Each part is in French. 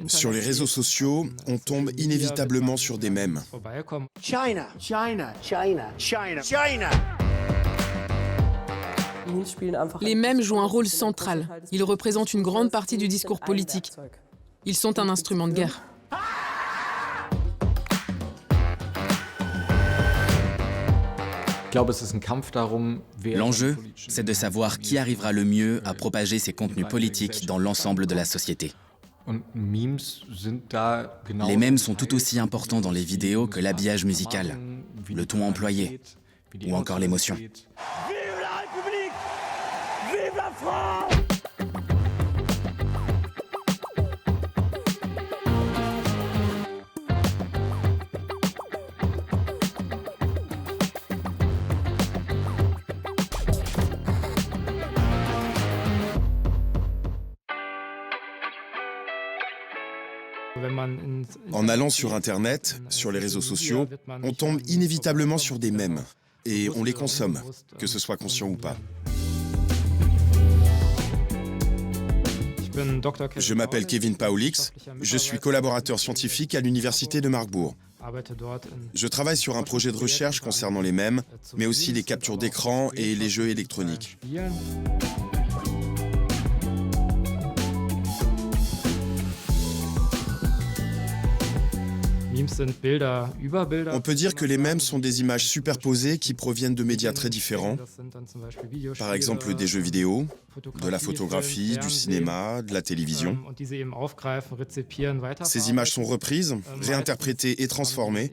Sur les réseaux sociaux, on tombe inévitablement sur des mèmes. China, China, China, China, China. Les mèmes jouent un rôle central. Ils représentent une grande partie du discours politique. Ils sont un instrument de guerre. L'enjeu, c'est de savoir qui arrivera le mieux à propager ces contenus politiques dans l'ensemble de la société. Les mèmes sont tout aussi importants dans les vidéos que l'habillage musical, le ton employé ou encore l'émotion. Vive la République! Vive la France! En allant sur Internet, sur les réseaux sociaux, on tombe inévitablement sur des mèmes. Et on les consomme, que ce soit conscient ou pas. Je m'appelle Kevin Paulix, je suis collaborateur scientifique à l'université de Marbourg. Je travaille sur un projet de recherche concernant les mèmes, mais aussi les captures d'écran et les jeux électroniques. On peut dire que les mèmes sont des images superposées qui proviennent de médias très différents, par exemple des jeux vidéo, de la photographie, du cinéma, de la télévision. Ces images sont reprises, réinterprétées et transformées.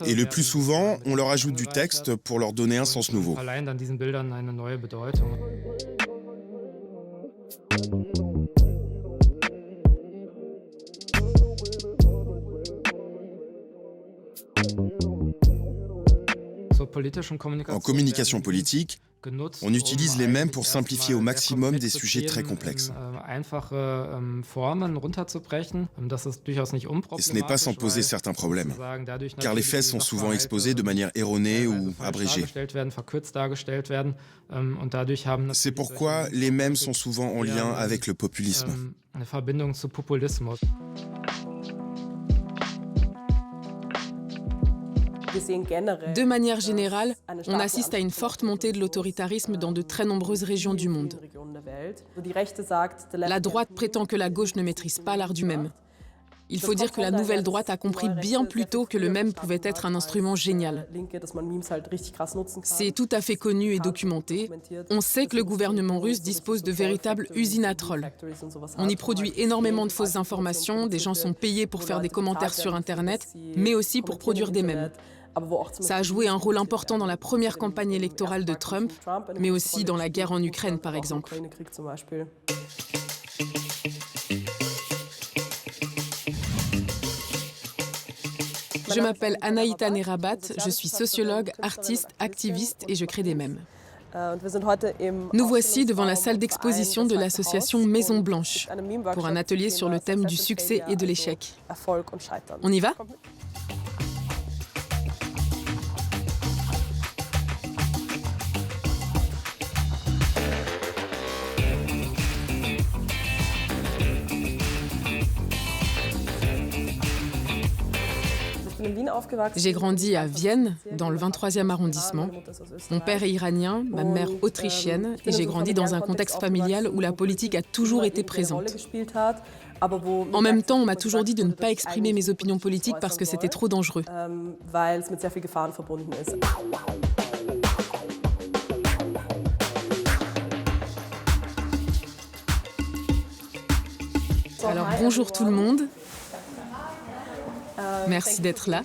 Et le plus souvent, on leur ajoute du texte pour leur donner un sens nouveau. En communication politique, on utilise les mèmes pour simplifier au maximum des sujets très complexes. Et ce n'est pas sans poser certains problèmes, car les faits sont souvent exposés de manière erronée ou abrégée. C'est pourquoi les mèmes sont souvent en lien avec le populisme. De manière générale, on assiste à une forte montée de l'autoritarisme dans de très nombreuses régions du monde. La droite prétend que la gauche ne maîtrise pas l'art du mème. Il faut dire que la nouvelle droite a compris bien plus tôt que le mème pouvait être un instrument génial. C'est tout à fait connu et documenté. On sait que le gouvernement russe dispose de véritables usines à trolls. On y produit énormément de fausses informations, des gens sont payés pour faire des commentaires sur Internet, mais aussi pour produire des mèmes. Ça a joué un rôle important dans la première campagne électorale de Trump, mais aussi dans la guerre en Ukraine, par exemple. Je m'appelle Anaïta Nerabat, je suis sociologue, artiste, activiste et je crée des mèmes. Nous voici devant la salle d'exposition de l'association Maison Blanche pour un atelier sur le thème du succès et de l'échec. On y va ? J'ai grandi à Vienne, dans le 23e arrondissement. Mon père est iranien, ma mère autrichienne, et j'ai grandi dans un contexte familial où la politique a toujours été présente. En même temps, on m'a toujours dit de ne pas exprimer mes opinions politiques parce que c'était trop dangereux. Alors bonjour tout le monde. Merci d'être là.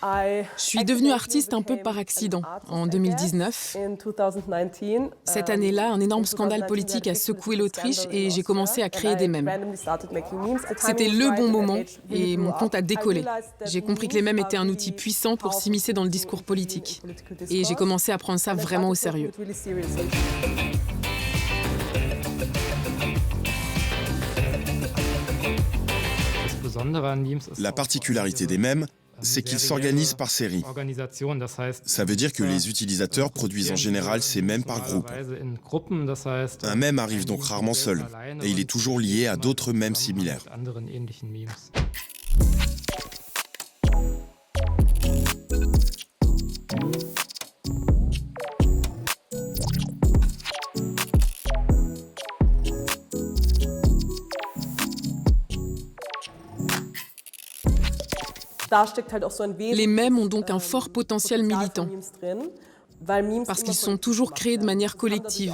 Je suis devenue artiste un peu par accident en 2019. Cette année-là, un énorme scandale politique a secoué l'Autriche et j'ai commencé à créer des mèmes. C'était le bon moment et mon compte a décollé. J'ai compris que les mèmes étaient un outil puissant pour s'immiscer dans le discours politique. Et j'ai commencé à prendre ça vraiment au sérieux. La particularité des mèmes, c'est qu'ils s'organisent par série. Ça veut dire que les utilisateurs produisent en général ces mèmes par groupe. Un mème arrive donc rarement seul, et il est toujours lié à d'autres mèmes similaires. Les mèmes ont donc un fort potentiel militant, parce qu'ils sont toujours créés de manière collective.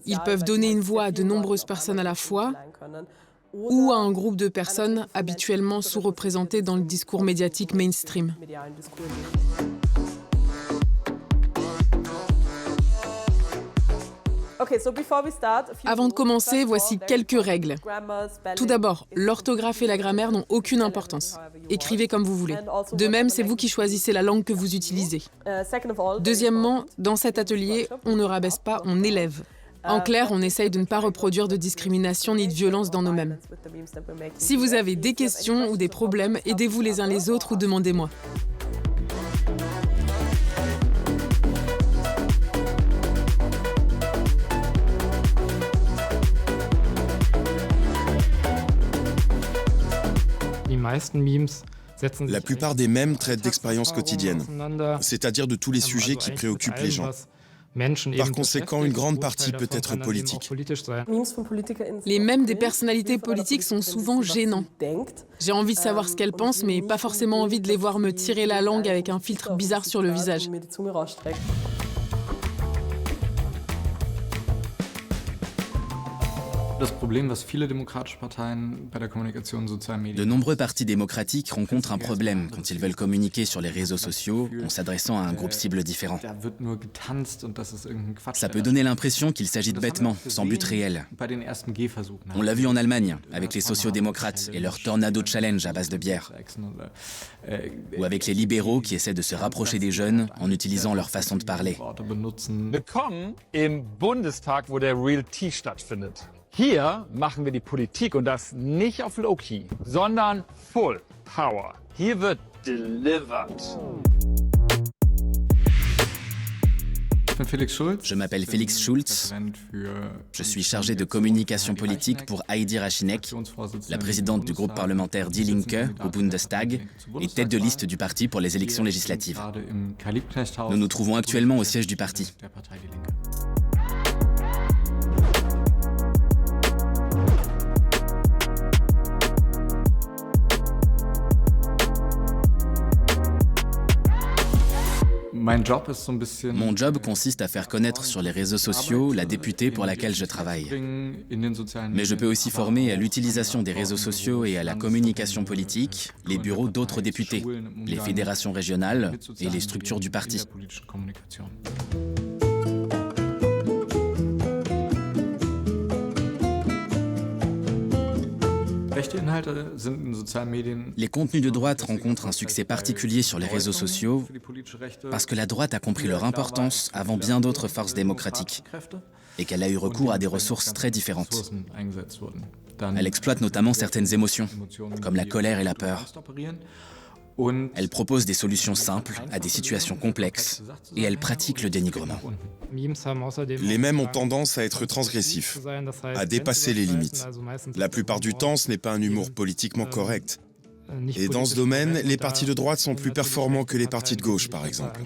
Ils peuvent donner une voix à de nombreuses personnes à la fois, ou à un groupe de personnes habituellement sous-représentées dans le discours médiatique mainstream. Avant de commencer, voici quelques règles. Tout d'abord, l'orthographe et la grammaire n'ont aucune importance. Écrivez comme vous voulez. De même, c'est vous qui choisissez la langue que vous utilisez. Deuxièmement, dans cet atelier, on ne rabaisse pas, on élève. En clair, on essaye de ne pas reproduire de discrimination ni de violence dans nos mèmes. Si vous avez des questions ou des problèmes, aidez-vous les uns les autres ou demandez-moi. La plupart des mèmes traitent d'expériences quotidiennes, c'est-à-dire de tous les sujets qui préoccupent les gens. Par conséquent, une grande partie peut être politique. Les mèmes des personnalités politiques sont souvent gênants. J'ai envie de savoir ce qu'elles pensent, mais pas forcément envie de les voir me tirer la langue avec un filtre bizarre sur le visage. De nombreux partis démocratiques rencontrent un problème quand ils veulent communiquer sur les réseaux sociaux en s'adressant à un groupe cible différent. Ça peut donner l'impression qu'il s'agit de bêtements, sans but réel. On l'a vu en Allemagne, avec les sociodémocrates et leur Tornado Challenge à base de bière. Ou avec les libéraux qui essaient de se rapprocher des jeunes en utilisant leur façon de parler. Willkommen im Bundestag, wo der Real Tea stattfindet. Hier machen wir die Politik und das nicht auf Low-Key, sondern Full Power. Hier wird delivered. Je m'appelle Félix Schulz. Je suis chargé de communication politique pour Heidi Rachinek, la présidente du groupe parlementaire Die Linke au Bundestag et tête de liste du parti pour les élections législatives. Nous nous trouvons actuellement au siège du parti. Mon job consiste à faire connaître sur les réseaux sociaux la députée pour laquelle je travaille. Mais je peux aussi former à l'utilisation des réseaux sociaux et à la communication politique les bureaux d'autres députés, les fédérations régionales et les structures du parti. Les contenus de droite rencontrent un succès particulier sur les réseaux sociaux parce que la droite a compris leur importance avant bien d'autres forces démocratiques et qu'elle a eu recours à des ressources très différentes. Elle exploite notamment certaines émotions, comme la colère et la peur. Elle propose des solutions simples à des situations complexes et elle pratique le dénigrement. Les mèmes ont tendance à être transgressifs, à dépasser les limites. La plupart du temps, ce n'est pas un humour politiquement correct. Et dans ce domaine, les partis de droite sont plus performants que les partis de gauche, par exemple.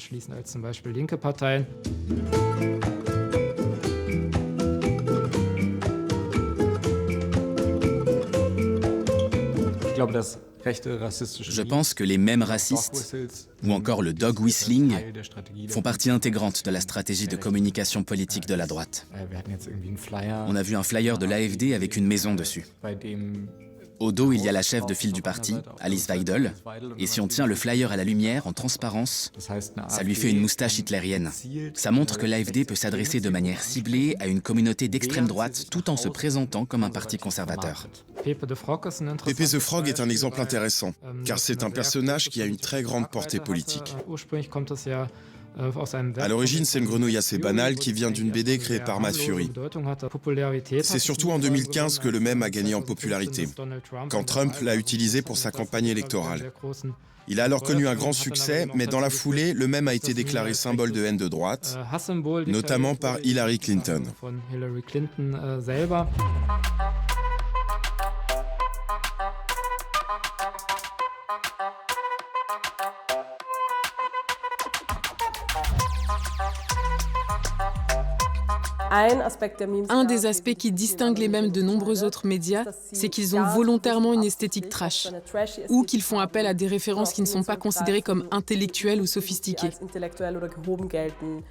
Je pense que les mèmes racistes, ou encore le dog whistling, font partie intégrante de la stratégie de communication politique de la droite. On a vu un flyer de l'AfD avec une maison dessus. Au dos, il y a la chef de file du parti, Alice Weidel, et si on tient le flyer à la lumière, en transparence, ça lui fait une moustache hitlérienne. Ça montre que l'AfD peut s'adresser de manière ciblée à une communauté d'extrême droite tout en se présentant comme un parti conservateur. Pepe the Frog est un exemple intéressant, car c'est un personnage qui a une très grande portée politique. À l'origine, c'est une grenouille assez banale qui vient d'une BD créée par Matt Fury. C'est surtout en 2015 que le mème a gagné en popularité, quand Trump l'a utilisé pour sa campagne électorale. Il a alors connu un grand succès, mais dans la foulée, le mème a été déclaré symbole de haine de droite, notamment par Hillary Clinton. Un des aspects qui distingue les mèmes de nombreux autres médias, c'est qu'ils ont volontairement une esthétique trash, ou qu'ils font appel à des références qui ne sont pas considérées comme intellectuelles ou sophistiquées.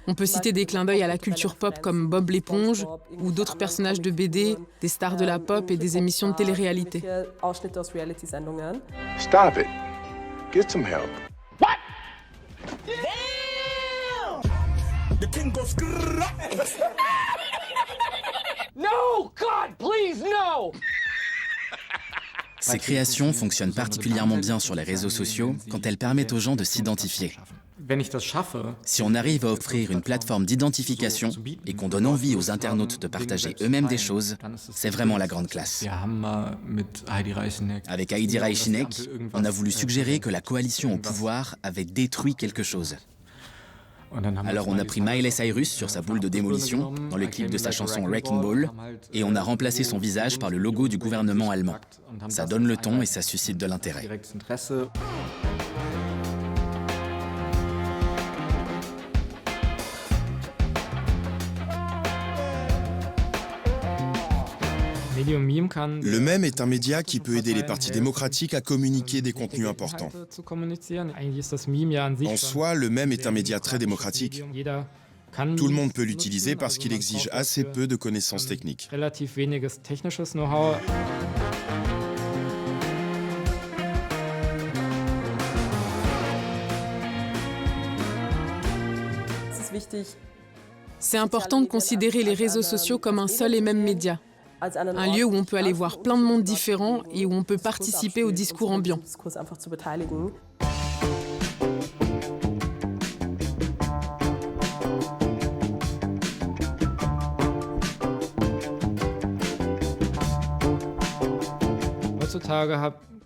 On peut citer des clins d'œil à la culture pop comme Bob l'éponge, ou d'autres personnages de BD, des stars de la pop et des émissions de télé-réalité. Stop it. Get some help. No, God, please, no! Ces créations fonctionnent particulièrement bien sur les réseaux sociaux quand elles permettent aux gens de s'identifier. Si on arrive à offrir une plateforme d'identification et qu'on donne envie aux internautes de partager eux-mêmes des choses, c'est vraiment la grande classe. Avec Heidi Reichinek, on a voulu suggérer que la coalition au pouvoir avait détruit quelque chose. Alors on a pris Miley Cyrus sur sa boule de démolition, dans le clip de sa chanson Wrecking Ball, et on a remplacé son visage par le logo du gouvernement allemand. Ça donne le ton et ça suscite de l'intérêt. Le mème est un média qui peut aider les partis démocratiques à communiquer des contenus importants. En soi, le mème est un média très démocratique. Tout le monde peut l'utiliser parce qu'il exige assez peu de connaissances techniques. C'est important de considérer les réseaux sociaux comme un seul et même média. Un lieu où on peut aller voir plein de mondes différents et où on peut participer au discours ambiant.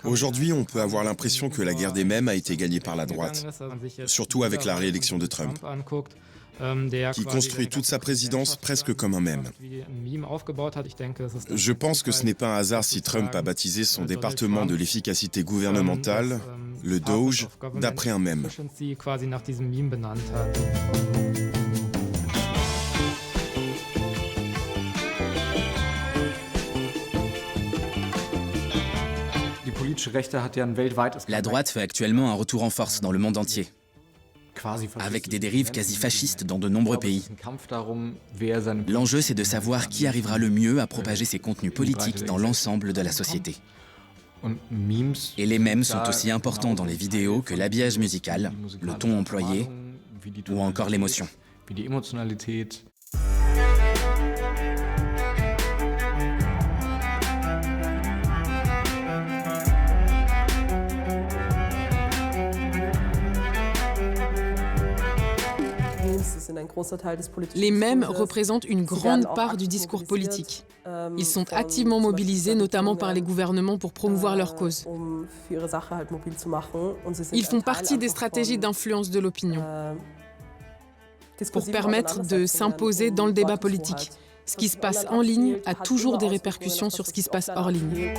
Aujourd'hui, on peut avoir l'impression que la guerre des mèmes a été gagnée par la droite, surtout avec la réélection de Trump, qui construit toute sa présidence presque comme un mème. Je pense que ce n'est pas un hasard si Trump a baptisé son département de l'efficacité gouvernementale, le DOGE, d'après un mème. La droite fait actuellement un retour en force dans le monde entier, avec des dérives quasi fascistes dans de nombreux pays. L'enjeu, c'est de savoir qui arrivera le mieux à propager ses contenus politiques dans l'ensemble de la société. Et les mèmes sont aussi importants dans les vidéos que l'habillage musical, le ton employé ou encore l'émotion. Les mèmes représentent une grande part du discours politique. Ils sont activement mobilisés, notamment par les gouvernements, pour promouvoir leur cause. Ils font partie des stratégies d'influence de l'opinion, pour permettre de s'imposer dans le débat politique. Ce qui se passe en ligne a toujours des répercussions sur ce qui se passe hors ligne.